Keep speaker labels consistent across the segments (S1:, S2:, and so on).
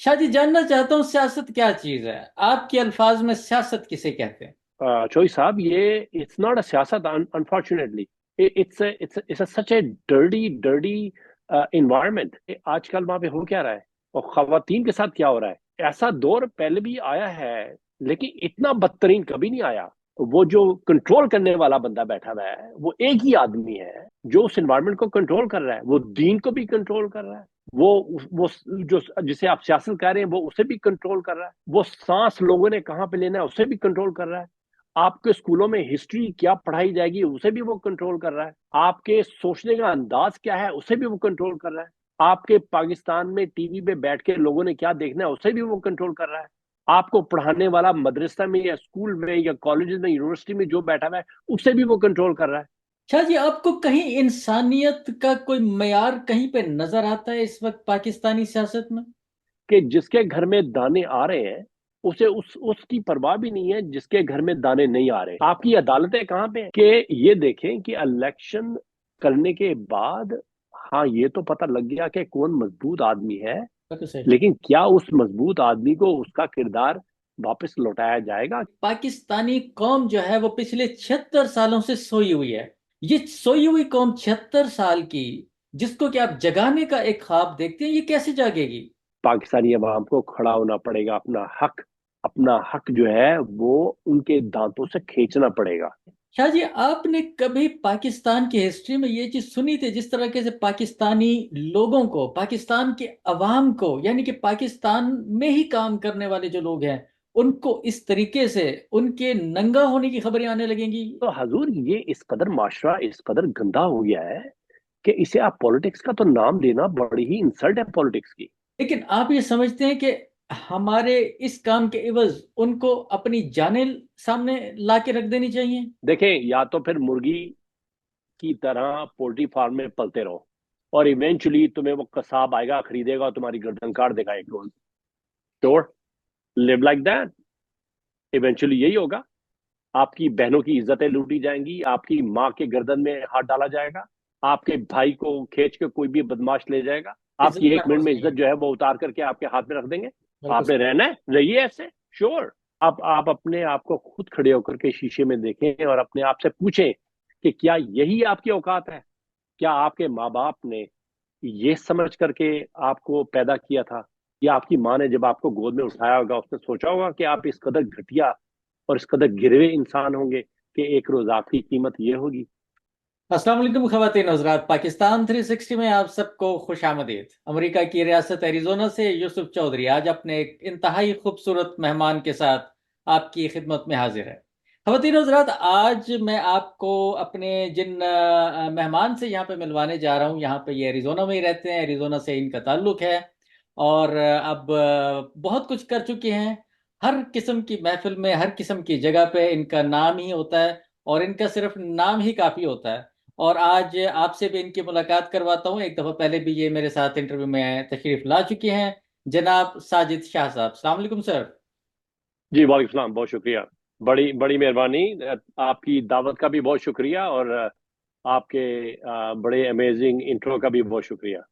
S1: शाह जी, जानना चाहता हूँ सियासत क्या चीज है। आपके अल्फाज में सियासत किसे कहते हैं?
S2: चोई साहब, ये इट्स नॉट अ सियासत, unfortunately. It's such A dirty dirty environment. आजकल वहां पे हो क्या रहा है और खवातीन के साथ क्या हो रहा है, ऐसा दौर पहले भी आया है, लेकिन इतना बदतरीन कभी नहीं आया। वो जो कंट्रोल करने वाला बंदा बैठा हुआ है वो एक ही आदमी है जो उस एनवायरनमेंट को कंट्रोल कर रहा है। वो दीन को भी कंट्रोल कर रहा है, वो जो जिसे आप सियासत कह रहे हैं वो उसे भी कंट्रोल कर रहा है, वो सांस लोगों ने कहाँ पे लेना है उसे भी कंट्रोल कर रहा है। आपके स्कूलों में हिस्ट्री क्या पढ़ाई जाएगी उसे भी वो कंट्रोल कर रहा है। आपके सोचने का अंदाज क्या है उसे भी वो कंट्रोल कर रहा है। आपके पाकिस्तान में टीवी पे बैठ के लोगों ने क्या देखना है उसे भी वो कंट्रोल कर रहा है। आपको पढ़ाने वाला मदरसा में या स्कूल में या कॉलेज में यूनिवर्सिटी में जो बैठा हुआ है उसे भी वो कंट्रोल कर रहा है।
S1: शाह जी, आपको कहीं इंसानियत का कोई मयार कहीं पे नजर आता है इस वक्त पाकिस्तानी सियासत में?
S2: कि जिसके घर में दाने आ रहे हैं उसे उसकी परवाह भी नहीं है जिसके घर में दाने नहीं आ रहे। आपकी अदालतें कहाँ पे हैं कि ये देखें कि इलेक्शन करने के बाद, हाँ ये तो पता लग गया कि कौन मजबूत आदमी है,
S1: बिल्कुल सही।
S2: लेकिन क्या उस मजबूत आदमी को उसका किरदार वापस लौटाया जाएगा?
S1: पाकिस्तानी कौम जो है वो पिछले 76 सालों से सोई हुई है। ये सोई हुई कौम 76 साल की, जिसको कि आप जगाने का एक ख्वाब देखते हैं, ये कैसे जागेगी?
S2: पाकिस्तानी अवाम को खड़ा होना पड़ेगा, अपना हक जो है वो उनके दांतों से खींचना पड़ेगा।
S1: शाह जी, आपने कभी पाकिस्तान की हिस्ट्री में ये चीज सुनी थी, जिस तरीके से पाकिस्तानी लोगों को, पाकिस्तान के अवाम को, यानी कि पाकिस्तान में ही काम करने वाले जो लोग हैं, उनको इस तरीके से उनके नंगा होने की खबरें आने लगेंगी?
S2: तो हजूर, ये इस कदर माशरा इस कदर गंदा हो गया है कि इसे आप पॉलिटिक्स का तो नाम देना बड़ी ही इंसल्ट है पॉलिटिक्स की।
S1: लेकिन आप ये समझते हैं कि हमारे इस काम के इवज उनको अपनी जानें सामने ला के रख देनी चाहिए?
S2: देखें, या तो फिर मुर्गी की तरह पोल्ट्री फार्म में पलते रहो और इवेंचुअली तुम्हें वो कसाब आएगा, खरीदेगा और तुम्हारी गर्दन काट देगा एक रोज। Sure, live like that. Eventually यही होगा। आपकी बहनों की इज्जतें लूटी जाएंगी, आपकी माँ के गर्दन में हाथ डाला जाएगा, आपके भाई को खींच के कोई भी बदमाश ले जाएगा,
S1: इज्जत
S2: आपकी एक मिनट
S1: महफूज
S2: में
S1: नहीं
S2: इज्जत
S1: है।
S2: जो है वो उतार करके आपके हाथ में रख देंगे।
S1: बिल्कुल
S2: आपने
S1: सही।
S2: रहना है, रहिए ऐसे। श्योर। आप अपने आप को खुद खड़े होकर के शीशे में देखें और अपने आप से पूछें कि क्या यही आपकी औकात है? क्या आपके माँ बाप ने ये समझ करके आपको पैदा किया था, या आपकी माँ ने जब आपको गोद में उठाया होगा उसने सोचा होगा कि आप इस कदर घटिया और इस कदर गिरवे इंसान होंगे कि एक रोज आपकी कीमत ये होगी?
S1: अस्सलाम वालेकुम ख़वातीन हज़रात, पाकिस्तान 360 में आप सबको खुश आमदीद। अमरीका की रियासत एरिजोना से यूसुफ चौधरी आज अपने एक इंतहाई खूबसूरत मेहमान के साथ आपकी खिदमत में हाजिर है। ख़वातीन हज़रात, आज मैं आपको अपने जिन मेहमान से यहाँ पे मिलवाने जा रहा हूँ, यहाँ पे ये एरिजोना में ही रहते हैं, एरिजोना से इनका ताल्लुक है। और अब बहुत कुछ कर चुके हैं। हर किस्म की महफिल में, हर किस्म की जगह पे इनका नाम ही होता है, और इनका सिर्फ नाम ही काफ़ी होता है। और आज आपसे भी इनकी मुलाकात करवाता हूँ। एक दफ़ा पहले भी ये मेरे साथ इंटरव्यू में तशरीफ ला चुके हैं। जनाब साजिद शाह साहब, सलाम वालेकुम सर।
S2: जी वालेकुम सलाम, बहुत शुक्रिया। बड़ी बड़ी मेहरबानी। आपकी दावत का भी बहुत शुक्रिया और आपके बड़े अमेजिंग इंट्रो का भी बहुत शुक्रिया।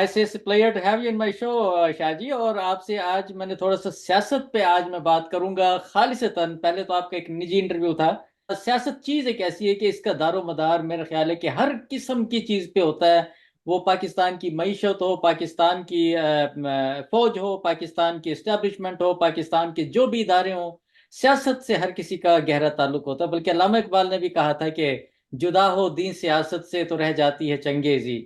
S1: It's pleasure to have you in my show Shah ji. और आपसे आज मैंने थोड़ा सा सियासत पे आज मैं बात करूंगा खालिसतन। पहले तो आपका एक निजी इंटरव्यू था। सियासत चीज एक ऐसी है कि इसका दारो मदार मेरा ख्याल है कि हर किस्म की चीज पे होता है। वो पाकिस्तान की मईशत हो, पाकिस्तान की फौज हो, पाकिस्तान की इस्टेब्लिशमेंट हो, पाकिस्तान के जो भी इदारे हों, सियासत से हर किसी का गहरा ताल्लुक होता है। बल्कि अल्लामा इकबाल ने भी कहा था कि जुदा हो दीन सियासत से तो रह जाती है चंगेजी।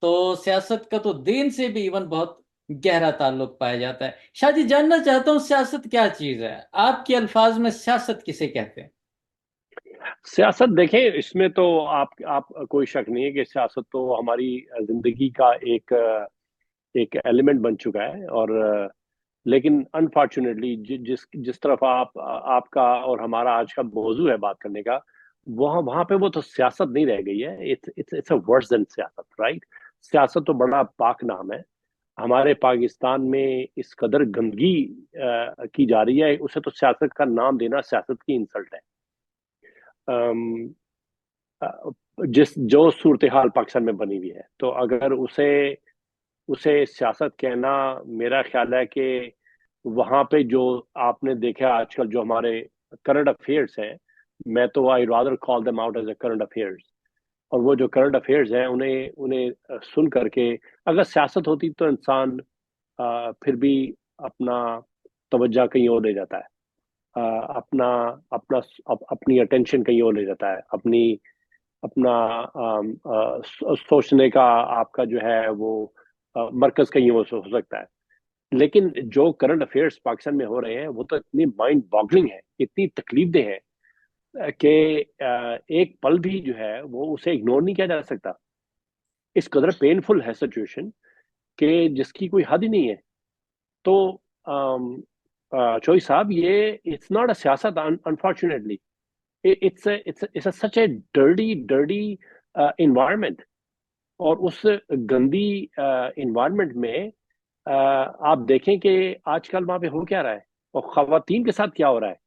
S1: तो सियासत का तो दीन से भी इवन बहुत गहरा ताल्लुक पाया जाता है। शाह जी, जानना चाहता हूँ सियासत क्या चीज है। आपके अल्फाज में सियासत किसे कहते हैं?
S2: सियासत देखें, इसमें तो आप कोई शक नहीं है कि सियासत तो हमारी जिंदगी का एक एक एलिमेंट बन चुका है। और लेकिन अनफॉर्चुनेटली जिस जिस तरफ आपका और हमारा आज का मौजू है बात करने का, वहाँ वहां पे वो तो सियासत नहीं रह गई है। It's it's it's a worse than सियासत, राइट? सियासत तो बड़ा पाक नाम है। हमारे पाकिस्तान में इस कदर गंदगी की जा रही है, उसे तो सियासत का नाम देना सियासत की इंसल्ट है। अम, जिस जो सूरत हाल पाकिस्तान में बनी हुई है, तो अगर उसे उसे सियासत कहना, मेरा ख्याल है कि वहां पे जो आपने देखा आजकल जो हमारे करंट अफेयर्स हैं, मैं तो I rather call them out as a current affairs. और वो जो करंट अफेयर्स हैं उन्हें उन्हें सुन करके अगर सियासत होती तो इंसान फिर भी अपना तवज्जो कहीं और ले जाता है। अपना अपना अपनी अटेंशन कहीं और ले जाता है, अपनी अपना सोचने का आपका जो है वो मरकज कहीं और हो सकता है। लेकिन जो करंट अफेयर्स पाकिस्तान में हो रहे हैं वो तो इतनी माइंड बॉगलिंग है, इतनी तकलीफदेह है कि एक पल भी जो है वो उसे इग्नोर नहीं किया जा सकता। इस कदर पेनफुल है सिचुएशन कि जिसकी कोई हद ही नहीं है। तो चोई साहब, ये इट्स नॉट अ सियासत unfortunately, it's a such a dirty environment। और उस गंदी इन्वायरमेंट में आप देखें कि आजकल वहां पे हो क्या रहा है और खवातीन के साथ क्या हो रहा है।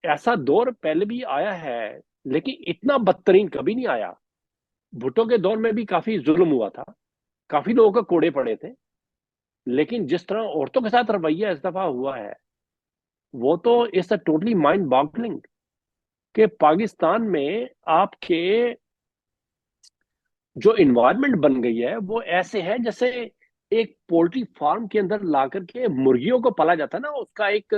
S2: ऐसा दौर पहले भी आया है लेकिन इतना बदतरीन कभी नहीं आया। भुट्टो के दौर में भी काफी जुल्म हुआ था, काफी लोगों को कोड़े पड़े थे, लेकिन जिस तरह औरतों के साथ रवैया इस दफा हुआ है वो तो it's a totally mind boggling. कि पाकिस्तान में आपके जो इन्वायरमेंट बन गई है वो ऐसे है जैसे एक पोल्ट्री फार्म के अंदर ला करके मुर्गियों को पाला जाता है ना, उसका एक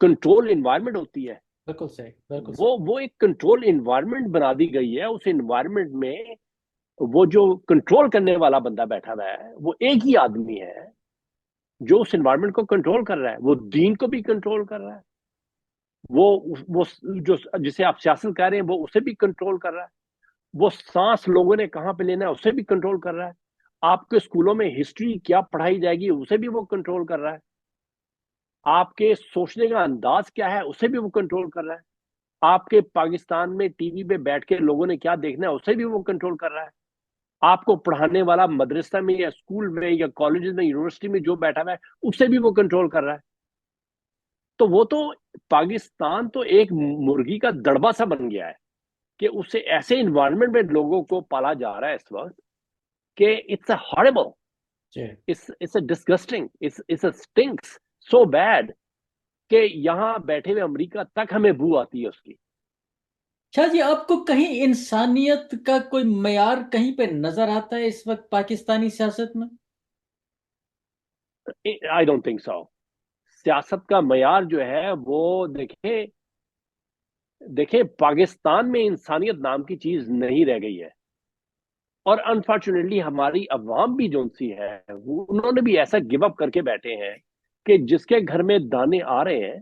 S2: कंट्रोल इन्वायरमेंट होती है।
S1: बिल्कुल सही, बिल्कुल सही।
S2: वो एक कंट्रोल इन्वायरमेंट बना दी गई है। उस इन्वायरमेंट में वो जो कंट्रोल करने वाला बंदा बैठा हुआ है वो एक ही आदमी है जो उस इन्वायरमेंट को कंट्रोल कर रहा है। वो दीन को भी कंट्रोल कर रहा है, वो जो जिसे आप सियासत कह रहे हैं वो उसे भी कंट्रोल कर रहा है। वो सांस लोगों ने कहाँ पे लेना है उसे भी कंट्रोल कर रहा है। आपके स्कूलों में हिस्ट्री क्या पढ़ाई जाएगी उसे भी वो कंट्रोल कर रहा है। आपके सोचने का अंदाज क्या है उसे भी वो कंट्रोल कर रहा है। आपके पाकिस्तान में टीवी पे बैठ के लोगों ने क्या देखना है उसे भी वो कंट्रोल कर रहा है। आपको पढ़ाने वाला मदरसा में या स्कूल में या कॉलेज में यूनिवर्सिटी में जो बैठा हुआ है उसे भी वो कंट्रोल कर रहा है। तो वो तो पाकिस्तान तो एक मुर्गी का दड़बा सा बन गया है कि उससे ऐसे इन्वायरमेंट में लोगों को पाला जा रहा है इस वक्त कि इट्स अ हॉरिबल,
S1: जी।
S2: It's a disgusting, it's a stinks so bad कि यहाँ बैठे हुए अमेरिका तक हमें बू आती है उसकी।
S1: शाह जी, आपको कहीं इंसानियत का कोई मयार कहीं पे नजर आता है इस वक्त पाकिस्तानी सियासत में?
S2: I don't think so. सियासत का मयार जो है वो देखे देखे पाकिस्तान में इंसानियत नाम की चीज नहीं रह गई है। और अनफॉर्चुनेटली हमारी अवाम भी जो सी है वो उन्होंने भी ऐसा गिव अप करके बैठे हैं कि जिसके घर में दाने आ रहे हैं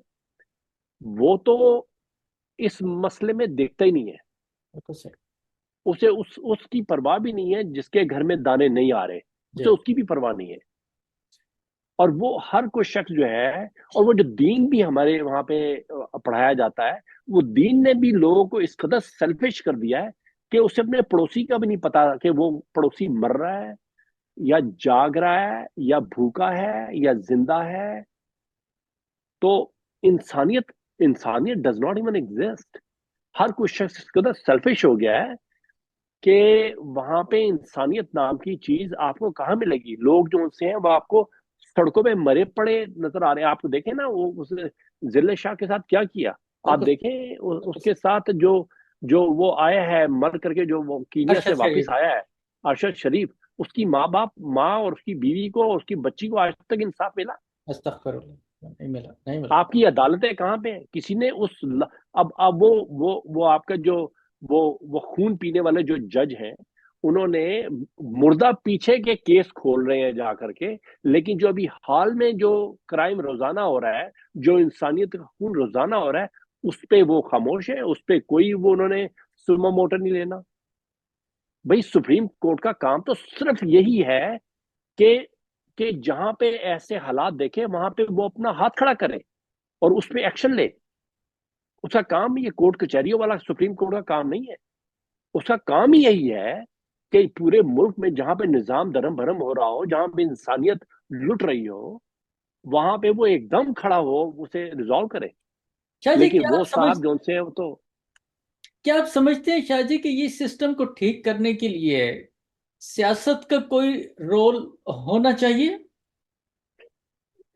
S2: वो तो इस मसले में देखता ही नहीं है।
S1: बिल्कुल सही।
S2: उसे उसकी परवाह भी नहीं है जिसके घर में दाने नहीं आ रहे, उसे
S1: जी।
S2: उसकी भी परवाह नहीं है। और वो हर कोई शख्स जो है, और वो जो दीन भी हमारे वहां पे पढ़ाया जाता है, वो दीन ने भी लोगों को इस कदर सेल्फिश कर दिया है कि उसे अपने पड़ोसी का भी नहीं पता कि वो पड़ोसी मर रहा है या जाग रहा है या भूखा है या जिंदा है। तो इंसानियत इंसानियत डज नॉट इवन एग्जिस्ट। हर कोई शख्स इस कदर सेल्फिश हो गया है कि वहां पे इंसानियत नाम की चीज आपको कहाँ मिलेगी। लोग जो उनसे हैं वो आपको सड़कों पे मरे पड़े नजर आ रहे हैं। आप देखें ना वो उस जिले शाह के साथ क्या किया। आप
S1: बिल्कुल।
S2: देखें
S1: बिल्कुल
S2: उसके
S1: सही।
S2: साथ जो जो वो आया है मर करके, जो वो कीनिया से
S1: अरशद
S2: वापस
S1: शरीफ।
S2: आया है, अरशद शरीफ, उसकी माँ और उसकी बीवी को और उसकी बच्ची को आज तक इंसाफ मिला।
S1: अस्तगफिरुल्लाह, नहीं मिला, नहीं मिला।
S2: आपकी अदालतें कहाँ पे हैं? किसी ने अब वो आपका जो वो खून पीने वाले जो जज हैं उन्होंने मुर्दा पीछे के केस खोल रहे हैं जा करके। लेकिन जो अभी हाल में जो क्राइम रोजाना हो रहा है, जो इंसानियत का खून रोजाना हो रहा है, उस पे वो खामोश है, उस पे कोई वो उन्होंने सुरमा मोटर नहीं लेना। भाई सुप्रीम कोर्ट का काम तो सिर्फ यही है कि जहां पे ऐसे हालात देखे वहां पे वो अपना हाथ खड़ा करे और उस पे एक्शन ले। उसका काम ये कोर्ट कचहरियों वाला सुप्रीम कोर्ट का काम नहीं है। उसका काम ही यही है कि पूरे मुल्क में जहां पे निजाम धर्म भरम हो रहा हो, जहां पे इंसानियत लुट रही हो, वहां पे वो एकदम खड़ा हो उसे रिजॉल्व करे।
S1: शाह जी,
S2: लेकिन वो साहब जो से वो तो
S1: क्या आप समझते हैं शाह जी कि ये सिस्टम को ठीक करने के लिए सियासत का कोई रोल होना चाहिए?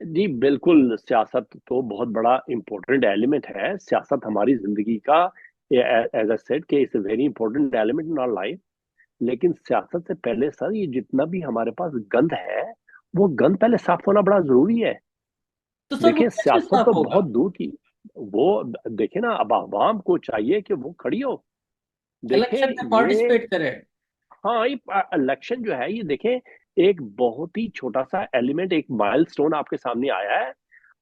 S2: जी बिल्कुल, सियासत तो बहुत बड़ा इम्पोर्टेंट एलिमेंट है। सियासत हमारी जिंदगी का, एज आई सेड, कि it's a very important element in our life. लेकिन सियासत से पहले सर, ये जितना भी हमारे पास गंद है, वो गंद पहले साफ होना बड़ा जरूरी है।
S1: तो सर वो
S2: देखिए,
S1: कैसे
S2: सियासत
S1: साफ
S2: तो
S1: होगा?
S2: बहुत दूर की, वो देखिए ना, अब आवाम को चाहिए कि वो खड़ी हो। देखें
S1: इलेक्शन में
S2: ये,
S1: पार्टिसिपेट करें।
S2: हाँ, ये इलेक्शन जो है, ये देखें, एक बहुत ही छोटा सा एलिमेंट, एक माइलस्टोन आपके सामने आया है।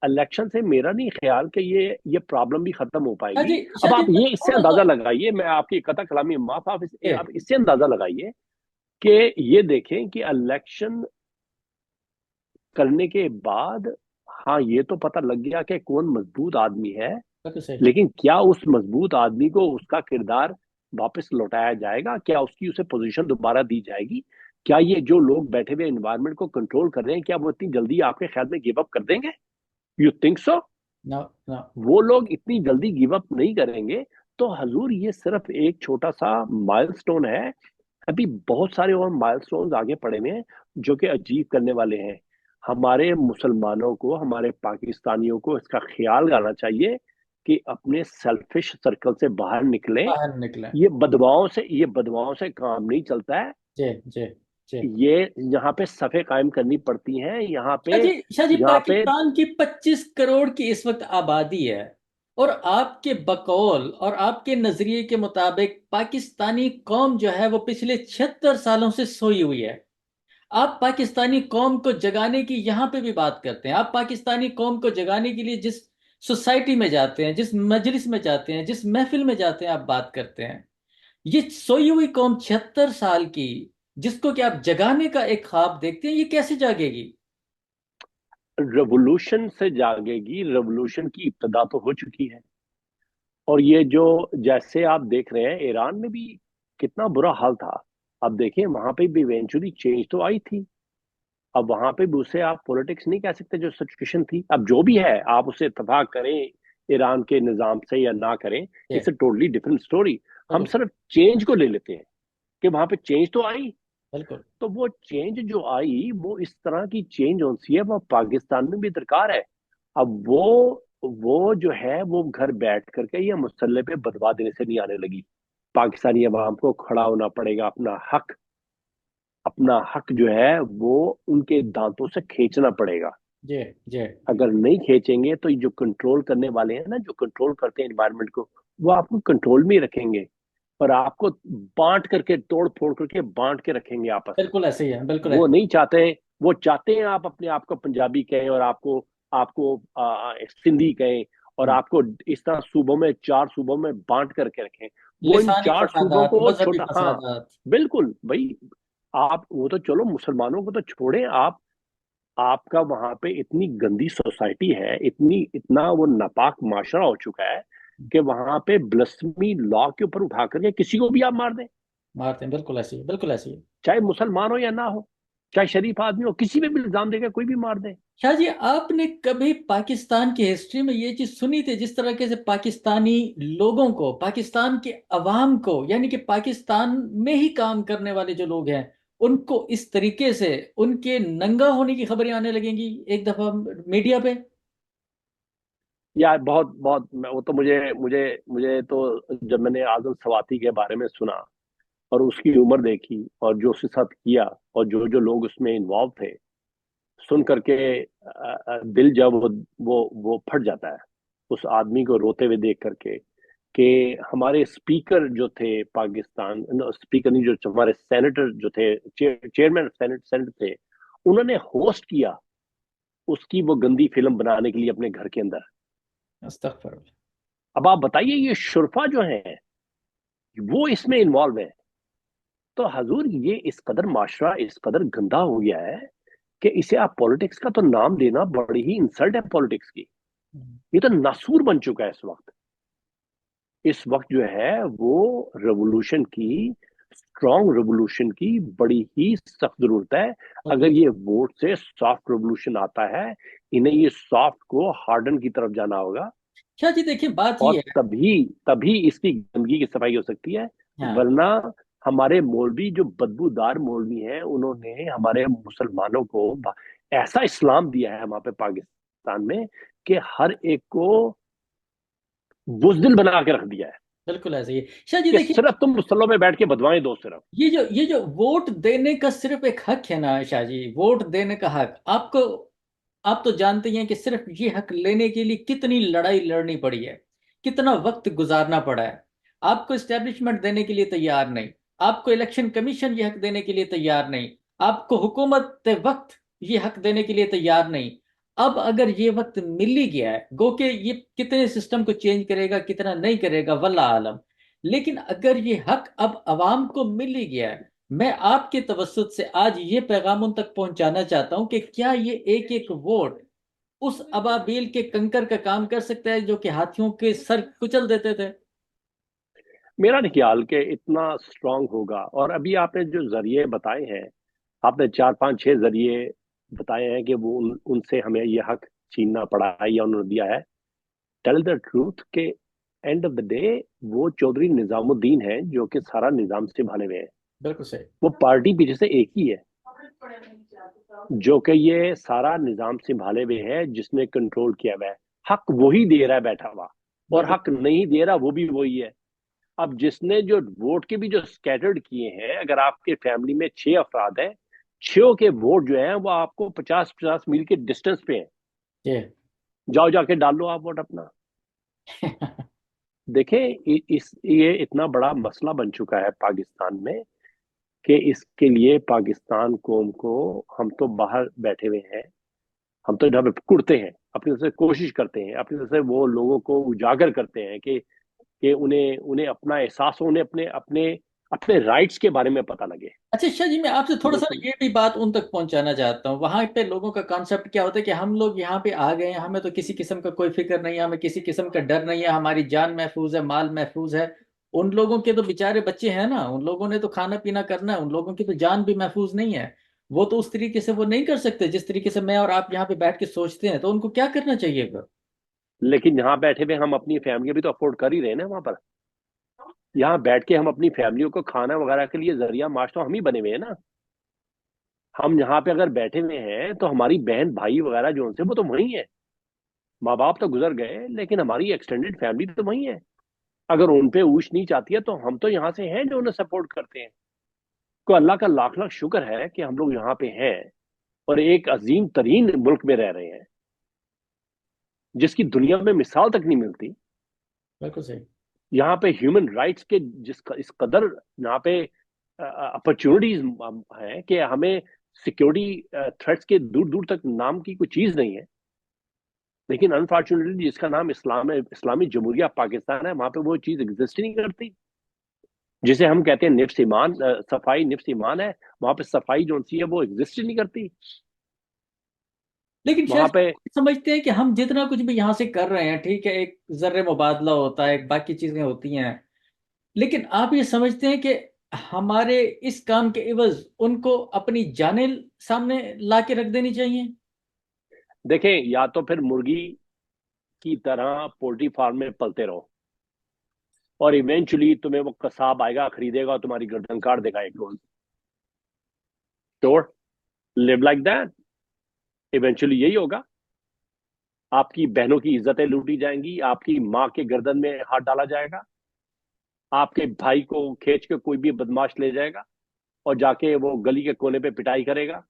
S2: इलेक्शन से मेरा नहीं ख्याल कि ये प्रॉब्लम भी खत्म हो पाएगी। अब
S1: शाह जी
S2: आप
S1: मैं
S2: ये इससे
S1: थोड़ा सा।
S2: अंदाजा लगाइए, मैं आपकी कथा कलामी माफ,
S1: ए,
S2: आप इससे अंदाजा लगाइए कि ये देखें कि इलेक्शन करने के बाद, हाँ, ये तो पता लग गया कि कौन मजबूत आदमी है।
S1: बिल्कुल सही।
S2: लेकिन क्या उस मजबूत आदमी को उसका किरदार वापस लौटाया जाएगा? क्या उसकी उसे पोजीशन दोबारा दी जाएगी? क्या ये जो लोग बैठे हुए एनवायरनमेंट को कंट्रोल कर रहे हैं, क्या वो इतनी जल्दी आपके ख्याल में गिव अप कर देंगे? You think so?
S1: No, no.
S2: वो लोग इतनी जल्दी गिव अप नहीं करेंगे। तो हजूर, ये सिर्फ एक छोटा सा माइलस्टोन है। अभी बहुत सारे और माइलस्टोन्स आगे पड़े हुए हैं जो कि अचीव करने वाले हैं। हमारे मुसलमानों को, हमारे पाकिस्तानियों को इसका ख्याल करना चाहिए कि अपने सेल्फिश सर्कल से बाहर निकलें।
S1: बाहर निकले।
S2: ये बदवाओं से काम नहीं चलता है।
S1: जी, जी, जी।
S2: ये यहाँ पे सफे कायम करनी पड़ती हैं, यहाँ पे,
S1: शाह जी
S2: यहाँ पे।
S1: पाकिस्तान की 25 करोड़ की इस वक्त आबादी है। और आपके बकौल और आपके नजरिए के मुताबिक पाकिस्तानी कौम जो है वो पिछले 76 सालों से सोई हुई है। आप पाकिस्तानी कौम को जगाने की यहां पे भी बात करते हैं। आप पाकिस्तानी कौम को जगाने के लिए जिस सोसाइटी में जाते हैं, जिस मजलिस में जाते हैं, जिस महफिल में जाते हैं, आप बात करते हैं। ये सोई हुई कौम 76 साल की, जिसको कि आप जगाने का एक ख्वाब देखते हैं, ये कैसे जागेगी?
S2: रेवोल्यूशन से जागेगी। रेवोल्यूशन की इब्तदा तो हो चुकी है। और ये जो, जैसे आप देख रहे हैं, ईरान में भी कितना बुरा हाल था। अब देखिए, वहां पे भी इवेंचुअली चेंज तो आई थी। अब वहां पे भी उसे आप पॉलिटिक्स नहीं कह सकते, जो सिचुएशन थी। अब जो भी है, आप उसे इत्तेफाक करें ईरान के निजाम से या ना करें,
S1: जी,
S2: it's a totally different story. हम
S1: बिल्कुल,
S2: सिर्फ चेंज को ले लेते हैं कि वहां पे चेंज तो आई।
S1: बिल्कुल।
S2: तो वो चेंज जो आई, वो इस तरह की चेंज होती है, वो पाकिस्तान में भी दरकार है। अब वो जो है, वो घर बैठ करके या मुसल्ले पे बदवा देने से नहीं आने लगी। पाकिस्तानी अवाम को खड़ा होना पड़ेगा। अपना हक जो है, वो उनके दांतों से खींचना पड़ेगा।
S1: जी, जी।
S2: अगर नहीं खींचेंगे तो ये जो कंट्रोल करने वाले हैं ना, जो कंट्रोल करते हैं एनवायरनमेंट को, वो आपको कंट्रोल में ही रखेंगे। और आपको बांट करके, तोड़ फोड़ करके बांट के रखेंगे आपस में।
S1: बिल्कुल ऐसे ही है, बिल्कुल
S2: वो
S1: ऐसे।
S2: नहीं चाहते हैं। वो चाहते हैं आप अपने आप को पंजाबी कहें, और आपको आपको सिंधी कहें, और
S1: हम्म।
S2: आपको इस तरह सूबों में, 4 सूबों में बांट करके रखें। वो इन
S1: लिसानी
S2: 4 सूबों
S1: फसादात,
S2: को
S1: मजहबी
S2: छोटा, हाँ,
S1: फसादात।
S2: बिल्कुल भाई। आप वो तो चलो, मुसलमानों को तो छोड़ें आप। आपका वहां पे इतनी गंदी सोसाइटी है, इतना वो नापाक माशरा हो चुका है कि वहां पे ब्लस्मी लॉ के ऊपर उठा करके किसी को भी आप मार दें।
S1: मारते हैं, बिल्कुल ऐसे ही, बिल्कुल ऐसे ही।
S2: चाहे मुसलमान हो या ना हो, चाहे शरीफ आदमी हो, किसी पे भी इल्जाम देकर कोई भी मार दे।
S1: शाह जी आपने कभी पाकिस्तान की हिस्ट्री में ये चीज सुनी थी, जिस तरीके से पाकिस्तानी लोगों को, पाकिस्तान के अवाम को, यानी कि पाकिस्तान में ही काम करने वाले जो लोग हैं, उनको इस तरीके से उनके नंगा होने की खबरें आने लगेंगी एक दफा मीडिया पे?
S2: यार, बहुत बहुत वो तो मुझे मुझे मुझे तो, जब मैंने आजम सवाती के बारे में सुना और उसकी उम्र देखी और जो उसके साथ किया, और जो जो लोग उसमें इन्वॉल्व थे, सुन करके दिल जब वो फट जाता है उस आदमी को रोते हुए देख करके। कि हमारे स्पीकर जो थे पाकिस्तान, स्पीकर नहीं, जो हमारे सेनेटर जो थे, चेयरमैन सेनेट थे, उन्होंने होस्ट किया उसकी वो गंदी फिल्म बनाने के लिए अपने घर के अंदर।
S1: अस्तगफुरुल्लाह।
S2: अब आप बताइए, ये शुरफा जो है, वो इसमें इन्वॉल्व है। तो हजूर, ये इस कदर माशरा, इस कदर गंदा हो गया है कि इसे आप पॉलिटिक्स का तो नाम देना बड़ी ही इंसल्ट है पॉलिटिक्स की। ये तो नासूर बन चुका है इस वक्त। इस वक्त जो है, वो रेवोल्यूशन की, स्ट्रॉन्ग रेवोल्यूशन की बड़ी ही सख्त जरूरत है। अगर
S1: बिल्कुल।
S2: ये वोट से सॉफ्ट रेवोल्यूशन आता है, इन्हें ये सॉफ्ट को हार्डन की तरफ जाना होगा।
S1: शाह जी देखिए बात
S2: और
S1: ये है।
S2: तभी तभी इसकी गंदगी की सफाई हो सकती है।
S1: हाँ।
S2: वरना हमारे मौलवी जो बदबूदार मौलवी हैं, उन्होंने हमारे मुसलमानों को ऐसा इस्लाम दिया है वहां पे पाकिस्तान में कि हर एक को बुज़दिल बना के रख दिया है
S1: बिल्कुल ऐसे ही है शाह जी।
S2: कि
S1: देखिए,
S2: सिर्फ तुम मुसल्लों में बैठ के बदवाएं दो सिर्फ।
S1: ये जो वोट देने का सिर्फ एक हक है ना शाह जी, वोट देने का हक आपको, आप तो जानते ही हैं कि सिर्फ ये हक लेने के लिए कितनी लड़ाई लड़नी पड़ी है, कितना वक्त गुजारना पड़ा है। आपको इस्टेब्लिशमेंट देने के लिए तैयार नहीं, आपको इलेक्शन कमीशन ये हक देने के लिए तैयार नहीं, आपको हुकूमत वक्त ये हक देने के लिए तैयार नहीं। अब अगर ये वक्त मिल ही गया है, गो के ये कितने सिस्टम को चेंज करेगा कितना नहीं करेगा वल्लाह आलम, लेकिन अगर ये हक अब अवाम को मिल ही गया है, मैं आपके तवसत से आज ये पैगाम उन तक पहुंचाना चाहता हूं कि क्या ये एक एक वोट उस अबाबील के कंकर का काम कर सकता है जो कि हाथियों के सर कुचल देते थे।
S2: मेरा नहीं ख्याल कि इतना स्ट्रांग होगा। और अभी आपने जो जरिए बताए हैं, आपने चार पांच छह जरिए बताए हैं कि वो उनसे हमें ये हक छीनना पड़ा है या उन्होंने दिया है। टेल द ट्रूथ के एंड ऑफ द डे वो चौधरी निजामुद्दीन है जो कि सारा निजाम संभाले हुए हैं।
S1: बिल्कुल सही।
S2: वो पार्टी पीछे से एक ही है जो कि ये सारा निजाम संभाले हुए है, जिसने कंट्रोल किया हुआ है। हक वही दे रहा है बैठा हुआ, और
S1: बिल्कुल।
S2: हक नहीं दे रहा वो भी वही है। अब जिसने जो वोट के भी जो स्कैटर्ड किए हैं, अगर आपके फैमिली में 6 अफराद हैं, 6 के वोट जो है वो आपको 50-50 मील के डिस्टेंस पे हैं।
S1: जी।
S2: जाओ जाके डाल लो आप वोट अपना। देखें, इस ये इतना बड़ा मसला बन चुका है पाकिस्तान में कि इसके लिए पाकिस्तान कौम को, हम तो बाहर बैठे हुए हैं, हम तो जहाँ पे कुड़ते हैं, अपनी तरफ से कोशिश करते हैं, अपनी तरफ से वो लोगों को उजागर करते हैं कि उन्हें उन्हें अपना एहसास हो, उन्हें अपने अपने अपने राइट्स के बारे में पता लगे।
S1: अच्छा शाह जी, मैं आपसे थोड़ा सा
S2: लेकिन
S1: ये भी बात उन तक पहुंचाना चाहता हूँ। वहां पे लोगों का कॉन्सेप्ट क्या होता है कि हम लोग यहाँ पे आ गए हैं, हमें तो किसी किस्म का कोई फिक्र नहीं है, हमें किसी किस्म का डर नहीं है, हमारी जान महफूज है, माल महफूज है। उन लोगों के तो बेचारे बच्चे हैं ना, उन लोगों ने तो खाना पीना करना है, उन लोगों की तो जान भी महफूज नहीं है। वो तो उस तरीके से वो नहीं कर सकते जिस तरीके से मैं और आप यहाँ पे बैठ के सोचते हैं। तो उनको क्या करना चाहिए फिर?
S2: लेकिन यहाँ बैठे हुए हम अपनी फैमिली भी तो अफोर्ड कर ही रहे हैं ना वहां पर। यहाँ बैठ के हम अपनी फैमिलियों को खाना वगैरह के लिए जरिया माश तो हम ही बने हुए हैं ना। हम यहाँ पे अगर बैठे हुए हैं तो हमारी बहन भाई वगैरह जो उनसे वो तो वही है। माँ बाप तो गुजर गए लेकिन हमारी एक्सटेंडेड फैमिली तो वही है। अगर उन पे ऊंच नीच आती है तो हम तो यहाँ से हैं जो उन्हें सपोर्ट करते हैं। तो अल्लाह का लाख लाख शुक्र है कि हम लोग यहाँ पे हैं और एक अजीम तरीन मुल्क में रह रहे हैं जिसकी दुनिया में मिसाल तक नहीं मिलती।
S1: बिल्कुल सही।
S2: यहाँ पे ह्यूमन राइट्स के इस कदर यहाँ पे अपॉर्चुनिटीज हैं कि हमें सिक्योरिटी थ्रेट्स के दूर दूर तक नाम की कोई चीज नहीं है। लेकिन अनफॉर्चुनेटली जिसका नाम इस्लाम है, इस्लामी जमहूरिया पाकिस्तान है, वहां पे वो चीज एग्जिस्ट ही नहीं करती। जिसे हम कहते हैं निफ्स ईमान, सफाई निफ्स ईमान है, वहां पे सफाई जो सी है वो एग्जिस्ट ही नहीं करती
S1: लेकिन
S2: वहां
S1: शायद
S2: पे।
S1: समझते हैं कि हम जितना कुछ भी यहाँ से कर रहे हैं ठीक है, एक जर्रे मुबादला होता है, बाकी चीजें होती हैं, लेकिन आप ये समझते हैं कि हमारे इस काम के इवज उनको अपनी जानें सामने ला के रख देनी चाहिए।
S2: देखें, या तो फिर मुर्गी की तरह पोल्ट्री फार्म में पलते रहो और इवेंचुअली तुम्हें वो कसाब आएगा, खरीदेगा और तुम्हारी गर्दन काट देगा एक रोज। तो लिव लाइक दैट, इवेंचुअली यही होगा। आपकी बहनों की इज्जतें लूटी जाएंगी, आपकी माँ के गर्दन में हाथ डाला जाएगा, आपके भाई को खींच के कोई भी बदमाश ले जाएगा और जाके वो गली के कोने पे पिटाई करेगा।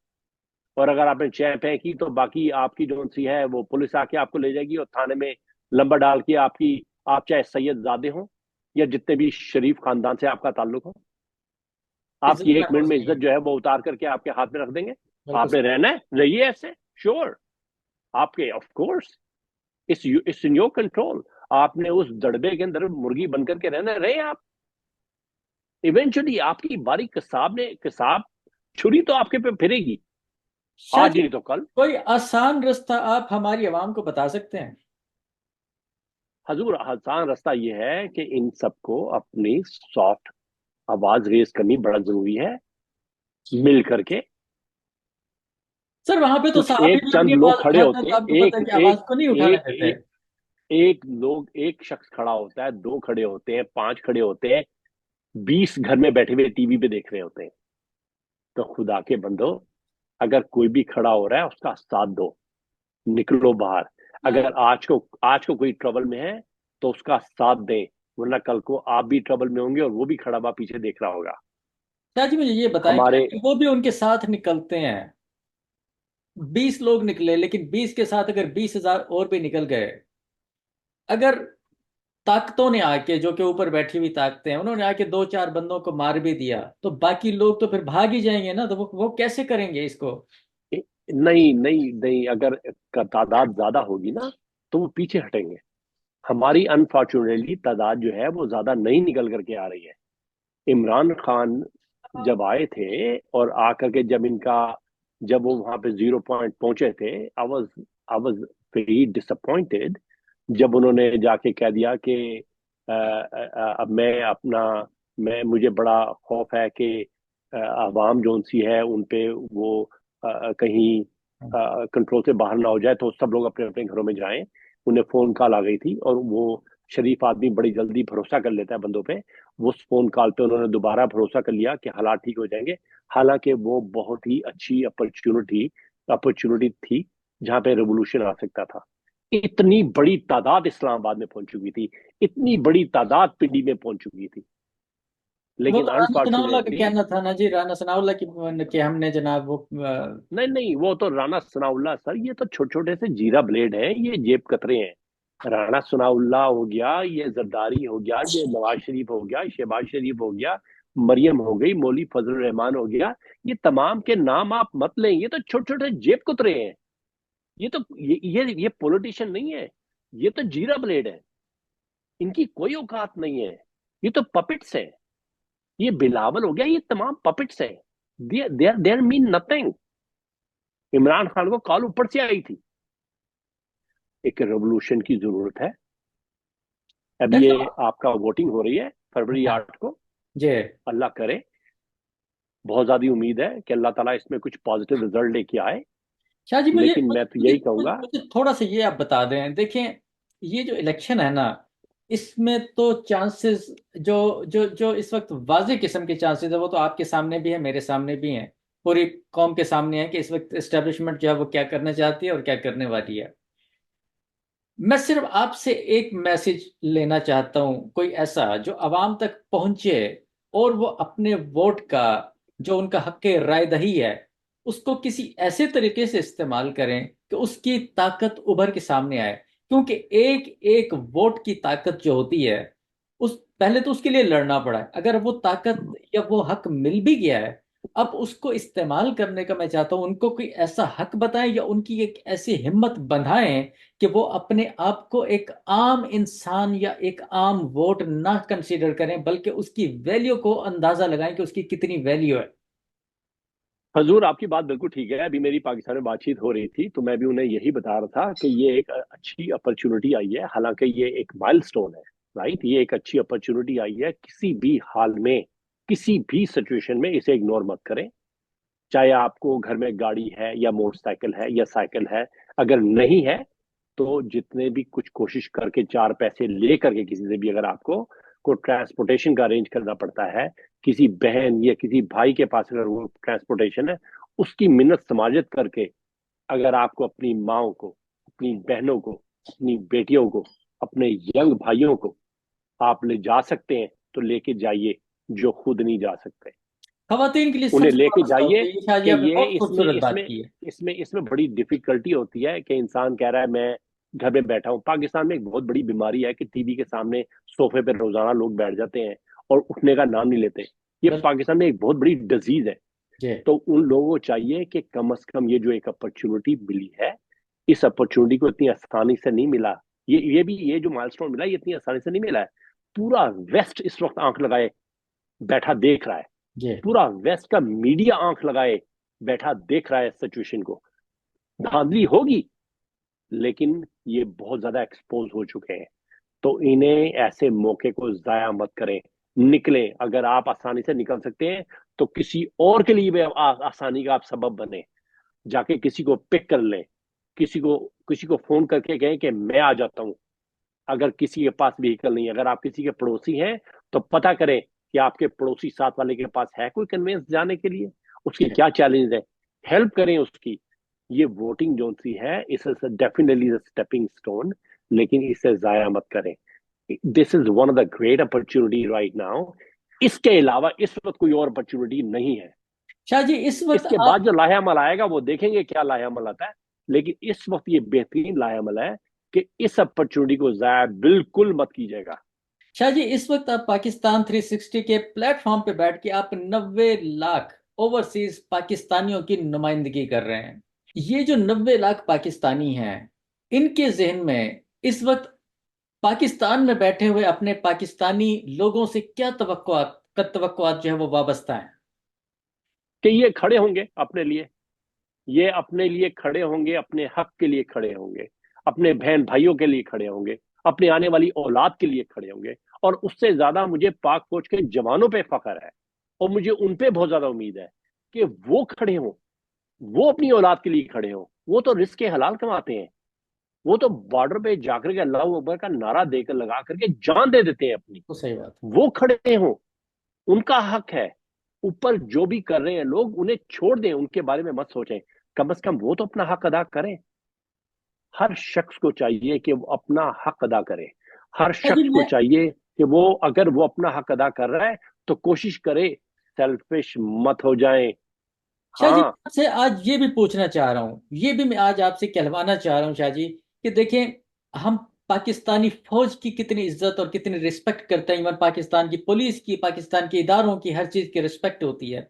S2: और अगर आपने चैन फेंकी तो बाकी आपकी जो सी है वो पुलिस आके आपको ले जाएगी और थाने में लंबा डाल के आपकी, आप चाहे सैयद जादे हो या जितने भी शरीफ खानदान से आपका ताल्लुक हो,
S1: इज्जत
S2: आपकी एक मिनट
S1: महफूज
S2: में
S1: नहीं
S2: इज्जत
S1: है।
S2: जो है वो उतार करके आपके हाथ में रख देंगे।
S1: बिल्कुल
S2: आपने
S1: सही।
S2: रहना है, रहिए ऐसे। श्योर, आपके of course it's in your control. आपने उस दड़बे के अंदर मुर्गी बनकर के रहना, रहे आप। इवेंचुअली आपकी बारी कसाब छुरी तो आपके पे फिरेगी,
S1: शाह
S2: आज
S1: जी,
S2: नहीं तो कल।
S1: कोई आसान रास्ता आप हमारी आवाम को बता सकते हैं?
S2: हजूर, आसान रास्ता ये है कि इन सबको अपनी सॉफ्ट आवाज रेज करनी बड़ा जरूरी है, मिल करके।
S1: सर वहां पे तो
S2: कुछ
S1: साहब
S2: एक
S1: भी
S2: चंद
S1: अपनी
S2: लोग
S1: आवाज
S2: खड़े
S1: उठाते हैं
S2: होते
S1: तो
S2: हैं,
S1: आपको पता
S2: एक
S1: है कि आवाज
S2: एक
S1: को नहीं उठाने
S2: एक
S1: देते।
S2: एक एक लोग, एक शख्स खड़ा होता है, दो खड़े होते हैं, पांच खड़े होते हैं, 20 घर में बैठे हुए टीवी पे देख रहे होते हैं। तो खुदा के बंदो, अगर कोई भी खड़ा हो रहा है उसका साथ दो, निकलो बाहर।
S1: हाँ।
S2: अगर आज को कोई ट्रबल में है तो उसका साथ दें, वरना कल को आप भी ट्रबल में होंगे और वो भी खड़ा हुआ पीछे देख रहा होगा।
S1: शाह जी मुझे ये बताएं कि
S2: हमारे
S1: अगर वो भी उनके साथ निकलते हैं, 20 लोग निकले, लेकिन 20 के साथ अगर 20,000 और भी निकल गए, अगर ताकतों ने आके, जो कि ऊपर बैठी हुई ताकतें हैं, उन्होंने आके दो चार बंदों को मार भी दिया, तो बाकी लोग तो फिर भाग ही जाएंगे ना, तो वो कैसे करेंगे इसको?
S2: नहीं नहीं नहीं, अगर तादाद ज्यादा होगी ना तो वो पीछे हटेंगे। हमारी अनफॉर्चुनेटली तादाद जो है वो ज्यादा नहीं निकल करके आ रही है। इमरान खान जब आए थे और आकर के जब वो वहां पे 0 पॉइंट पहुंचे थे, आई वाज वेरी डिसअपॉइंटेड। जब उन्होंने जाके कह दिया कि अब मुझे बड़ा खौफ है कि अवाम जो सी है उन पे वो कहीं कंट्रोल से बाहर ना हो जाए, तो सब लोग अपने अपने घरों में जाएं। उन्हें फोन कॉल आ गई थी, और वो शरीफ आदमी बड़ी जल्दी भरोसा कर लेता है बंदों पे। वो उस फोन कॉल पे उन्होंने दोबारा भरोसा कर लिया कि हालात ठीक हो जाएंगे। हालांकि वो बहुत ही अच्छी अपॉर्चुनिटी अपॉर्चुनिटी थी जहां पे रेवोल्यूशन आ सकता था। इतनी बड़ी तादाद इस्लामाबाद में पहुंच चुकी थी, इतनी बड़ी तादाद पिंडी में पहुंच चुकी थी,
S1: वो
S2: लेकिन
S1: तो राना सनाउल्लाह का
S2: अनफॉर्चुनेटली।
S1: कहना था ना जी, राना सनाउल्लाह की हमने जनाब वो
S2: नहीं नहीं, वो तो राना सनाउल्लाह सर, ये तो छोटे छोटे से जीरा ब्लेड हैं, ये जेब कतरे हैं। राना सनाउल्लाह हो गया, ये जरदारी हो गया, ये नवाज शरीफ हो गया, शहबाज शरीफ हो गया, मरियम हो गई, मौली फजल रहमान हो गया। ये तमाम के नाम आप मत लें, ये तो छोटे छोटे जेब कतरे हैं। ये पॉलिटिशियन नहीं है, ये तो जीरा ब्लेड है। इनकी कोई औकात नहीं है, ये तो पपिट्स है। ये बिलावल हो गया, ये तमाम पपिट्स है। There mean nothing. Imran Khan को कॉल ऊपर से आई थी, एक रेवोल्यूशन की जरूरत है। अब
S1: देखो।
S2: ये आपका वोटिंग हो रही है फरवरी
S1: हाँ
S2: 8 को।
S1: जी।
S2: अल्लाह करे, बहुत ज्यादा उम्मीद है कि अल्लाह ताला इसमें कुछ पॉजिटिव रिजल्ट लेके आए।
S1: शाह जी मुझे
S2: लेकिन
S1: मुझे
S2: मैं तो
S1: मुझे,
S2: यही कहूंगा।
S1: मुझे थोड़ा सा ये आप बता दें। देखें, ये जो इलेक्शन है ना, इसमें तो चांसेस, जो जो जो इस वक्त वाजे किस्म के चांसेस है, वो तो आपके सामने भी है, मेरे सामने भी है, पूरी कौम के सामने है कि इस वक्त एस्टेब्लिशमेंट जो है वो क्या करना चाहती है और क्या करने वाली है। मैं सिर्फ आपसे एक मैसेज लेना चाहता हूं, कोई ऐसा जो आवाम तक पहुंचे, और वो अपने वोट का, जो उनका हक राय दही है, उसको किसी ऐसे तरीके से इस्तेमाल करें कि उसकी ताकत उभर के सामने आए। क्योंकि एक एक वोट की ताकत जो होती है, उस पहले तो उसके लिए लड़ना पड़ा है, अगर वो ताकत या वो हक मिल भी गया है, अब उसको इस्तेमाल करने का मैं चाहता हूं उनको कोई ऐसा हक बताएं या उनकी एक ऐसी हिम्मत बंधाएं कि वो अपने आप को एक आम इंसान या एक आम वोट ना कंसीडर करें, बल्कि उसकी वैल्यू को अंदाजा लगाएं कि उसकी कितनी वैल्यू है।
S2: हजूर, आपकी बात बिल्कुल ठीक है। अभी मेरी पाकिस्तान में बातचीत हो रही थी तो मैं भी उन्हें यही बता रहा था कि ये एक अच्छी अपॉर्चुनिटी आई है। हालांकि ये एक माइलस्टोन है, राइट। ये एक अच्छी अपॉर्चुनिटी आई है, किसी भी हाल में, किसी भी सिचुएशन में इसे इग्नोर मत करें। चाहे आपको घर में गाड़ी है या मोटरसाइकिल है या साइकिल है, अगर नहीं है तो जितने भी कुछ कोशिश करके चार पैसे ले करके किसी से भी अगर आपको को ट्रांसपोर्टेशन का अरेंज करना पड़ता है, किसी बहन या किसी भाई के पास अगर वो ट्रांसपोर्टेशन है, उसकी मिन्नत समाजत करके अगर आपको अपनी माओ को, अपनी बहनों को, अपनी बेटियों को, अपने यंग भाइयों को आप ले जा सकते हैं तो लेके जाइए, जो खुद नहीं जा सकते।
S1: खवातीन के लिए
S2: उन्हें
S1: सबसे बड़ा
S2: लेके
S1: मसला होता
S2: जाइए
S1: है ये, शाह जी
S2: कि
S1: आपने
S2: ये
S1: बहुत
S2: इसमें
S1: खूबसूरत बात
S2: इसमें
S1: की है।
S2: इसमें इसमें बड़ी डिफिकल्टी होती है कि इंसान कह रहा है मैं घर में बैठा हूँ। पाकिस्तान में एक बहुत बड़ी बीमारी है कि टीवी के सामने सोफे पर रोजाना लोग बैठ जाते हैं और उठने का नाम नहीं लेते। ये
S1: बिल्कुल
S2: पाकिस्तान में एक बहुत बड़ी डिजीज है।
S1: जी।
S2: तो उन लोगों को चाहिए कि कम से कम ये जो एक अपॉर्चुनिटी मिली है, इस अपॉर्चुनिटी को इतनी आसानी से नहीं मिला। ये जो माइलस्टोन मिला, ये इतनी आसानी से नहीं मिला है। पूरा वेस्ट इस वक्त आंख लगाए बैठा देख रहा है।
S1: जी।
S2: पूरा वेस्ट का मीडिया आंख लगाए बैठा देख रहा है सिचुएशन को। धांधली होगी, लेकिन ये बहुत ज्यादा एक्सपोज हो चुके हैं। तो इन्हें ऐसे मौके को जाया मत करें। निकलें, अगर आप आसानी से निकल सकते हैं तो किसी और के लिए भी आसानी का आप सबब बने। जाके किसी को पिक कर लें, किसी को फोन करके कहें कि मैं आ जाता हूं। अगर किसी के पास व्हीकल नहीं है, अगर आप किसी के पड़ोसी हैं तो पता करें कि आपके पड़ोसी साथ वाले के पास है कोई कन्वेंस जाने के लिए, उसकी क्या चैलेंज है, हेल्प करें उसकी। ये वोटिंग जो सी है, इस डेफिनेटली स्टेपिंग स्टोन, लेकिन इसे जाया मत करें। This is one of the great opportunity right now. इसके अलावा इस वक्त कोई और अपॉर्चुनिटी नहीं है।
S1: शाह जी इस वक्त
S2: इसके
S1: आप,
S2: बाद जो लाहेअमल आएगा वो देखेंगे क्या लाहेअमल आता है, लेकिन इस वक्त ये बेहतरीन लाहेअमल है कि इस अपॉर्चुनिटी को जाया बिल्कुल मत कीजिएगा।
S1: शाह जी इस वक्त आप पाकिस्तान 360 के प्लेटफॉर्म पे बैठ के आप 90 लाख ओवरसीज पाकिस्तानियों की नुमाइंदगी कर रहे हैं। ये जो 90 लाख पाकिस्तानी हैं, इनके जहन में इस वक्त पाकिस्तान में बैठे हुए अपने पाकिस्तानी लोगों से क्या तवक्कुआत जो है वो वाबस्ता है।
S2: कि ये खड़े होंगे अपने लिए, ये अपने लिए खड़े होंगे, अपने हक के लिए खड़े होंगे, अपने बहन भाइयों के लिए खड़े होंगे, अपने आने वाली औलाद के लिए खड़े होंगे। और उससे ज्यादा मुझे पाक फौज के जवानों पे फख्र है, और मुझे उन पे बहुत ज्यादा उम्मीद है कि वो खड़े हों, वो अपनी औलाद के लिए खड़े हों। वो तो रिस्क के हलाल कमाते हैं, वो तो बॉर्डर पे जाकर के अल्लाह अकबर का नारा देकर लगा करके जान दे देते हैं अपनी।
S1: तो सही बात।
S2: वो खड़े हों, उनका हक है। ऊपर जो भी कर रहे हैं लोग, उन्हें छोड़ दें, उनके बारे में मत सोचें। कम से कम वो तो अपना हक अदा करें। हर शख्स को चाहिए कि वो अपना हक अदा करे। हर
S1: शाह जी
S2: शख्स को
S1: मैं
S2: चाहिए कि वो, अगर वो अपना हक अदा कर रहा है तो कोशिश करे सेल्फिश मत हो जाए।
S1: शाह जी
S2: हाँ।
S1: आपसे आज ये भी पूछना चाह रहा हूँ, ये भी मैं आज आपसे कहलवाना चाह रहा हूँ शाह जी, कि देखें हम पाकिस्तानी फौज की कितनी इज्जत और कितनी रिस्पेक्ट करते हैं। इवन पाकिस्तान की पुलिस की, पाकिस्तान के इदारों की, हर चीज़ की रिस्पेक्ट होती है।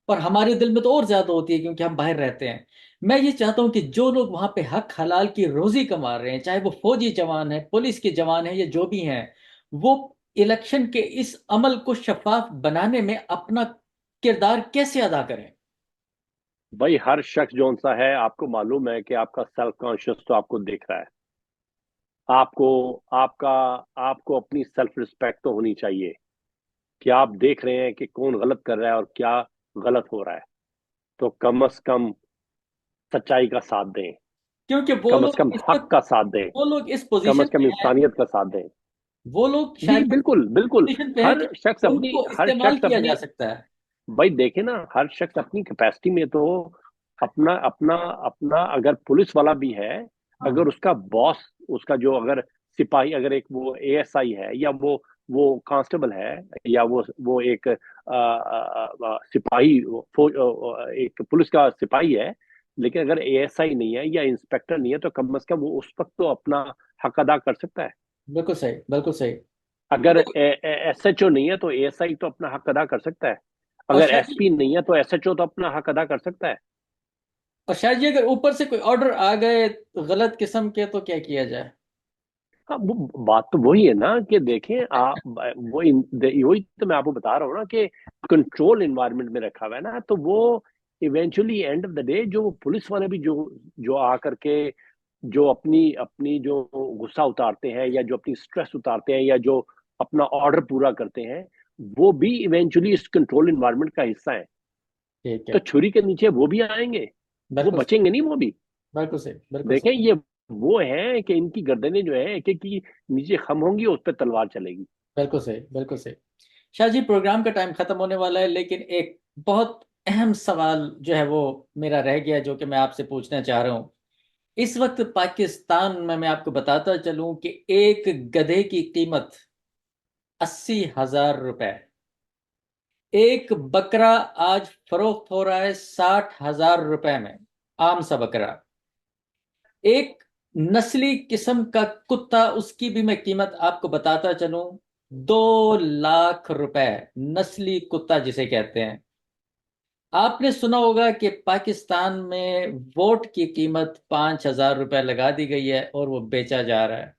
S1: और हमारे दिल में तो और ज्यादा होती है क्योंकि हम बाहर रहते हैं। मैं ये चाहता हूं कि जो लोग वहां पे हक हलाल की रोजी कमा रहे हैं, चाहे वो फौजी जवान है, पुलिस के जवान है, या जो भी हैं, वो इलेक्शन के इस अमल को शफाफ बनाने में अपना किरदार कैसे अदा करें।
S2: भाई हर शख्स जो सा है, आपको मालूम है कि आपका सेल्फ कॉन्शियस तो आपको देख रहा है। आपको आपका आपको अपनी सेल्फ रिस्पेक्ट तो होनी चाहिए कि आप देख रहे हैं कि कौन गलत कर रहा है और क्या गलत हो रहा है। तो कम से कम सच्चाई का साथ दें,
S1: क्योंकि
S2: कम से कम हक का साथ दें,
S1: वो लोग इस
S2: कम
S1: पोजीशन
S2: से कम
S1: पे हैं,
S2: इंसानियत का साथ दें।
S1: वो लोग
S2: जी
S1: शायद
S2: बिल्कुल बिल्कुल।
S1: पोजीशन पे हैं
S2: हर
S1: कि
S2: शख्स अपनी
S1: उनको
S2: हर
S1: इस्तेमाल
S2: शख्स
S1: किया जा
S2: अपनी
S1: सकता है।
S2: भाई देखे ना, हर शख्स अपनी कैपेसिटी में तो अपना अपना अपना अगर पुलिस वाला भी है,
S1: हाँ।
S2: अगर उसका बॉस, उसका जो अगर सिपाही, अगर एक वो एएसआई है, या वो कांस्टेबल है, या वो एक सिपाही, एक पुलिस का सिपाही है, लेकिन अगर एएसआई नहीं है या इंस्पेक्टर नहीं है, तो कम से कम वो उस वक्त तो अपना हक अदा कर सकता है।
S1: बिल्कुल सही, बिल्कुल सही।
S2: अगर एसएचओ नहीं है तो एएसआई तो अपना हक अदा कर सकता है।
S1: और
S2: अगर
S1: शायद
S2: एसपी नहीं है तो एसएचओ तो अपना हक अदा कर सकता है।
S1: और शायद जी अगर ऊपर से कोई ऑर्डर आ गए गलत किस्म के, तो क्या किया जाए।
S2: हाँ, वो बात तो वही है ना कि देखें आप, वही तो मैं आपको बता रहा हूँ ना कि कंट्रोल इन्वायरमेंट में रखा हुआ है ना, तो वो eventually end of the day, जो पुलिस वाले भी जो जो आकर के जो अपनी अपनी जो गुस्सा उतारते हैं, या जो अपनी स्ट्रेस उतारते हैं, या जो अपना ऑर्डर पूरा करते हैं, वो भी इवेंचुअली इस कंट्रोल इन्वायरमेंट का हिस्सा है।
S1: ठीक
S2: तो
S1: है।
S2: छुरी के नीचे वो भी आएंगे, वो
S1: बिल्कुल सही,
S2: बचेंगे नहीं वो भी।
S1: बिल्कुल सही, बिल्कुल
S2: देखें,
S1: सही।
S2: ये वो है कि इनकी गर्दनें जो है एक एक की नीचे खम होंगी, उस पर तलवार चलेगी।
S1: बिल्कुल सही, बिल्कुल सही। शाह जी प्रोग्राम का टाइम खत्म होने वाला है, लेकिन एक बहुत अहम सवाल जो है वो मेरा रह गया, जो कि मैं आपसे पूछना चाह रहा हूँ। इस वक्त पाकिस्तान में मैं आपको बताता चलूं कि एक गधे की कीमत 80,000 रुपए। एक बकरा आज फरोख्त हो रहा है 60,000 रुपए में, आम सा बकरा। एक नस्ली किस्म का कुत्ता, उसकी भी मैं कीमत आपको बताता चलूं, 2 लाख रुपए। नस्ली कुत्ता जिसे कहते हैं। आपने सुना होगा कि पाकिस्तान में वोट की कीमत 5,000 रुपए लगा दी गई है और वो बेचा जा रहा है।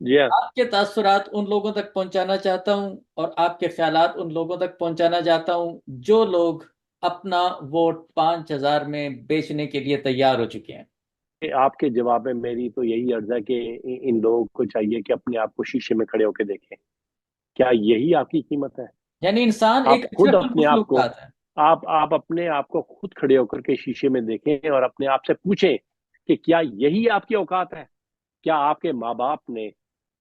S2: जी हाँ।
S1: आपके तासुरात उन लोगों तक पहुंचाना चाहता हूं, और आपके ख्यालात उन लोगों तक पहुंचाना चाहता हूं जो लोग अपना वोट 5,000 में बेचने के लिए तैयार हो चुके हैं।
S2: आपके जवाब में मेरी तो यही अर्ज है कि इन लोगों को चाहिए कि अपने आप को शीशे में खड़े होकर देखें। क्या यही आपकी कीमत है?
S1: यानी इंसान
S2: आप
S1: एक
S2: खुद
S1: अशरफुल
S2: अपने आप को,
S1: मखलूकात है।
S2: आप अपने आप को खुद खड़े होकर के शीशे में देखें और अपने आप से पूछें कि क्या यही आपकी औकात है? क्या आपके माँ बाप ने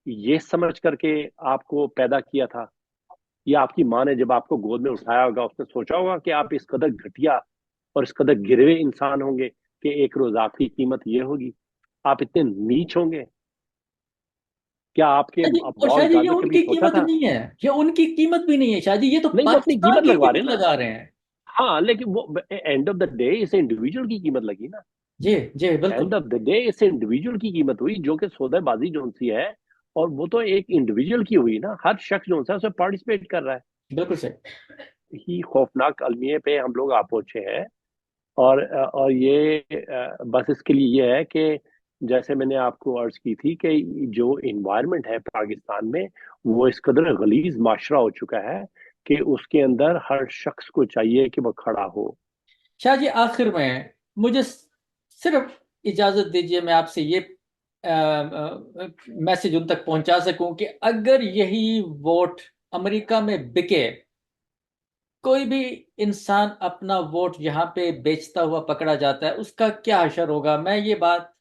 S2: ये समझ करके आपको पैदा किया था ये आपकी माँ ने जब आपको गोद में उठाया होगा उसने सोचा होगा कि आप इस कदर घटिया और इस कदर गिरे इंसान होंगे कि एक रोज आपकी कीमत ये होगी, आप इतने नीच होंगे? क्या आपके
S1: शायद और
S2: बॉस
S1: शायद ये
S2: दाद ने कभी
S1: उनकी
S2: सोचा
S1: कीमत
S2: था?
S1: नहीं है, ये उनकी कीमत भी नहीं है शायद, ये तो
S2: नहीं, वो अपनी
S1: पाकिस्तान
S2: कीमत
S1: की
S2: लगवा रहे
S1: कीमत
S2: हैं ना।
S1: लगा रहे हैं।
S2: हाँ, लेकिन वो एंड ऑफ द डे इस इंडिविजुअल की कीमत लगी ना।
S1: जी जी बिल्कुल।
S2: एंड ऑफ द डे इस इंडिविजुअल की कीमत हुई जो कि सौदेबाजी जो सी है। और वो तो एक इंडिविजुअल की हुई ना, हर शख्स जो सा उसमें पार्टिसिपेट कर रहा है।
S1: बिल्कुल सही।
S2: ही खौफनाक अलमिये पे हम लोग आ पहुंचे हैं। और ये बस इसके लिए ये है कि जैसे मैंने आपको अर्ज की थी कि जो इन्वायरमेंट है पाकिस्तान में, वो इस कदर गलीज माशरा हो चुका है कि उसके अंदर हर शख्स को चाहिए कि वो खड़ा हो।
S1: शाह जी आखिर में मुझे सिर्फ इजाजत दीजिए, मैं आपसे ये मैसेज उन तक पहुंचा सकूं कि अगर यही वोट अमेरिका में बिके, कोई भी इंसान अपना वोट यहाँ पे बेचता हुआ पकड़ा जाता है, उसका क्या असर होगा, मैं ये बात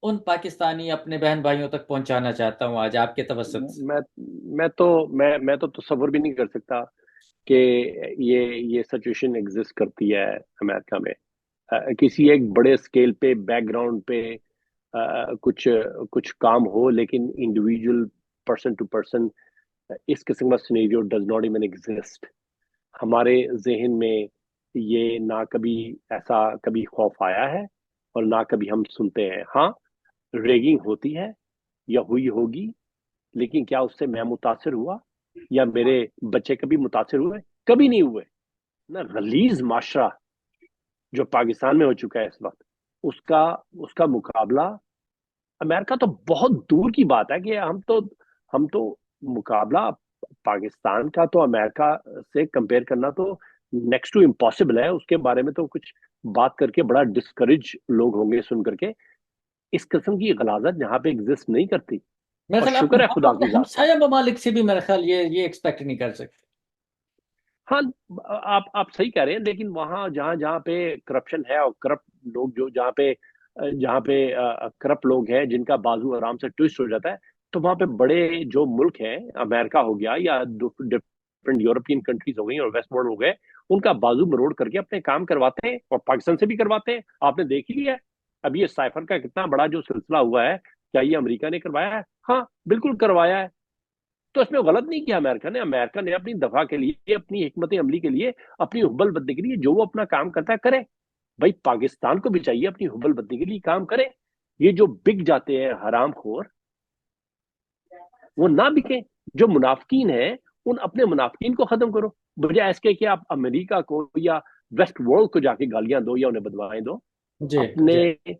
S1: उन पाकिस्तानी अपने बहन भाइयों तक पहुंचाना चाहता हूं आज आपके तवसत से।
S2: मैं मैं तो तसव्वुर भी नहीं कर सकता कि ये सिचुएशन एग्जिस्ट करती है अमेरिका में। किसी एक बड़े स्केल पे बैकग्राउंड पे कुछ कुछ काम हो, लेकिन इंडिविजुअल पर्सन टू पर्सन इस किस्म का scenario does not even exist हमारे जहन में। ये ना कभी ऐसा कभी खौफ आया है और ना कभी हम सुनते हैं। हाँ, रेगिंग होती है या हुई होगी, लेकिन क्या उससे मैं मुतासिर हुआ या मेरे बच्चे कभी मुतासिर हुए? कभी नहीं हुए ना। गलीज माशरा जो पाकिस्तान में हो चुका है इस वक्त, उसका उसका मुकाबला अमेरिका तो बहुत दूर की बात है कि हम तो मुकाबला पाकिस्तान का तो अमेरिका से कंपेयर करना तो नेक्स्ट टू इम्पॉसिबल है। उसके बारे में तो कुछ बात करके बड़ा डिस्करेज लोग होंगे सुन करके। इस किस्म की गलाजत यहाँ पे एग्जिस्ट नहीं करती।
S1: मेरे
S2: और
S1: ख्याल
S2: शुक्र है
S1: हम
S2: खुदा
S1: अपने
S2: की जात का।
S1: हमसाया ममालिक से भी मेरे ख्याल ये एक्सपेक्ट नहीं कर सकते।
S2: हाँ, आप सही कह रहे हैं, लेकिन वहां जहां जहां पे करप्शन है और करप्ट लोग जो जहाँ पे करप्ट लोग हैं जिनका बाजू आराम से ट्विस्ट हो जाता है, तो वहां पे बड़े जो मुल्क हैं, अमेरिका हो गया या डिफरेंट यूरोपियन कंट्रीज हो गई और वेस्ट वर्ल्ड हो गए, उनका बाजू मरोड़ करके अपने काम करवाते हैं और पाकिस्तान से भी करवाते हैं। आपने देख ही लिया है अब ये साइफर का कितना बड़ा जो सिलसिला हुआ है। क्या ये अमेरिका ने करवाया है? हाँ, बिल्कुल करवाया है। तो इसमें गलत नहीं किया अमेरिका ने अपनी दफा के लिए, अपनी हिकमत अमली के लिए, अपनी हुब्बल बत्ती के लिए जो वो अपना काम करता है करे। भाई पाकिस्तान को भी चाहिए अपनी हुब्बल बत्ती के लिए काम करे। ये जो बिक जाते हैं हराम खोर, वो ना बिके। जो मुनाफिकीन है, उन अपने मुनाफिकीन को खत्म करो, बजाय इसके कि आप अमेरिका को या वेस्ट वर्ल्ड को जाके गालियां दो या उन्हें बदवाएं दो।
S1: जी
S2: अपने
S1: जी।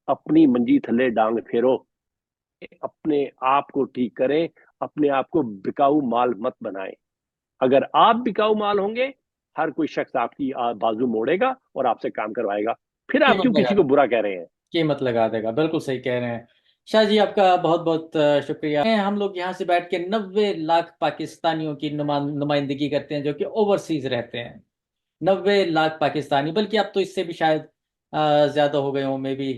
S2: अपनी मंजी थल्ले डांग फेरो, अपने आप को ठीक करें, अपने आप को बिकाऊ माल मत बनाएं। अगर आप बिकाऊ माल होंगे, हर कोई शख्स आपकी बाजू मोड़ेगा और आपसे काम करवाएगा। फिर आप
S1: कीमत
S2: क्यों
S1: लगा
S2: किसी को बुरा कह रहे हैं?
S1: कीमत लगा देगा, बिल्कुल सही कह रहे हैं। शाह जी आपका बहुत बहुत शुक्रिया। हम लोग यहाँ से बैठ के 90 लाख पाकिस्तानियों की नुमाइंदगी करते हैं जो कि ओवरसीज रहते हैं। 90 लाख पाकिस्तानी, बल्कि अब तो इससे भी शायद ज्यादा हो गए हों मे बी।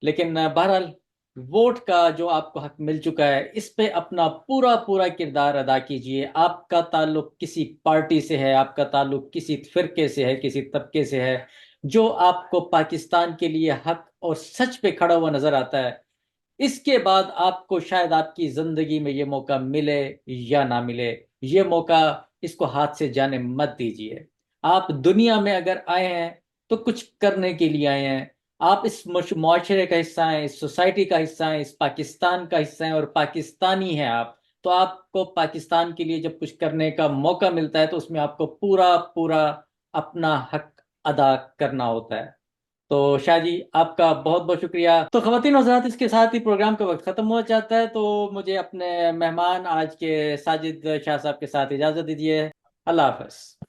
S1: लेकिन बहरहाल वोट का जो आपको हक मिल चुका है, इस पे अपना पूरा पूरा किरदार अदा कीजिए। आपका ताल्लुक किसी पार्टी से है, आपका ताल्लुक किसी फिरके से है, किसी तबके से है, जो आपको पाकिस्तान के लिए हक और सच पे खड़ा हुआ नजर आता है, इसके बाद आपको शायद आपकी जिंदगी में ये मौका मिले या ना मिले, ये मौका, इसको हाथ से जाने मत दीजिए। आप दुनिया में अगर आए हैं तो कुछ करने के लिए आए हैं। आप इस मुआशरे का हिस्सा हैं, इस सोसाइटी का हिस्सा हैं, इस पाकिस्तान का हिस्सा हैं और पाकिस्तानी हैं आप। तो आपको पाकिस्तान के लिए जब कुछ करने का मौका मिलता है तो उसमें आपको पूरा पूरा अपना हक अदा करना होता है। तो शाह जी आपका बहुत बहुत शुक्रिया। तो ख़वातीन और हज़रात, इसके साथ ही प्रोग्राम का वक्त ख़त्म हो जाता है, तो मुझे अपने मेहमान आज के साजिद शाह साहब के साथ इजाज़त दीजिए। अल्लाह हाफ़िज़।